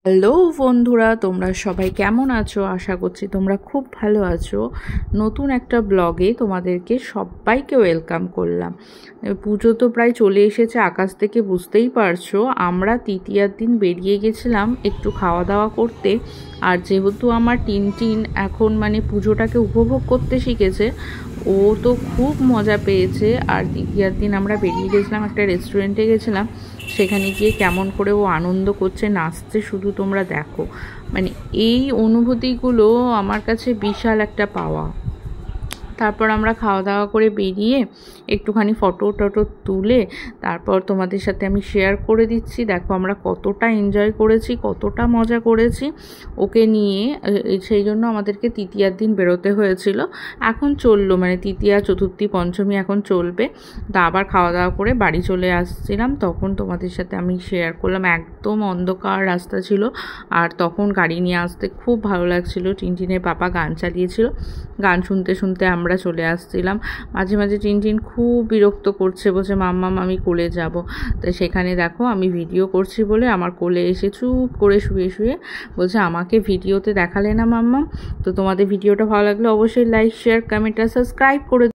Hello বন্ধুরা, তোমরা সবাই কেমন আছো? আশা করছি তোমরা খুব ভালো আছো। নতুন একটা ব্লগে তোমাদেরকে সবাইকে ওয়েলকাম করলাম। পুজো তো প্রায় চলে এসেছে, আকাশ থেকে বুঝতেই পারছো। আমরা তৃতীয়ার দিন বেরিয়ে গেছিলাম একটু খাওয়া দাওয়া করতে। আর যেহেতু আমার টিনটিন এখন পুজোটাকে উপভোগ করতে শিখেছে, ও তো খুব মজা পেয়েছে। আর তৃতীয়ার দিন আমরা বেরিয়ে গেছিলাম, একটা রেস্টুরেন্টে গেছিলাম। সেখানে গিয়ে কেমন করে ও আনন্দ করছে, নাচছে, শুধু তোমরা দেখো। এই অনুভূতিগুলো আমার কাছে বিশাল একটা পাওয়া। তারপর আমরা খাওয়া দাওয়া করে বেরিয়ে একটুখানি ফটো টটো তুলে তারপর তোমাদের সাথে আমি শেয়ার করে দিচ্ছি। দেখো আমরা কতটা এনজয় করেছি, কতটা মজা করেছি ওকে নিয়ে। সেই জন্য আমাদেরকে তৃতীয়ার দিন বেরোতে হয়েছিল। এখন চললো তৃতীয়া, চতুর্থী, পঞ্চমী এখন চলবে। তা আবার খাওয়া দাওয়া করে বাড়ি চলে আসছিলাম, তখন তোমাদের সাথে আমি শেয়ার করলাম। একদম অন্ধকার রাস্তা ছিল, আর তখন গাড়ি নিয়ে আসতে খুব ভালো লাগছিল। টিনটিনের পাপা গান চালিয়েছিল, গান শুনতে শুনতে আমরা চলে আসছিলাম। মাঝে মাঝে টিনটিন খুব বিরক্ত করছে, বলছে মাম্মাম আমি কোলে যাব। তো সেখানে দেখো আমি ভিডিও করছি বলে আমার কোলে এসে চুপ করে শুয়ে শুয়ে বলছে আমাকে ভিডিওতে দেখালে না মাম্মাম। তো তোমাদের ভিডিওটা ভালো লাগলে অবশ্যই লাইক, শেয়ার, কমেন্ট আর সাবস্ক্রাইব করে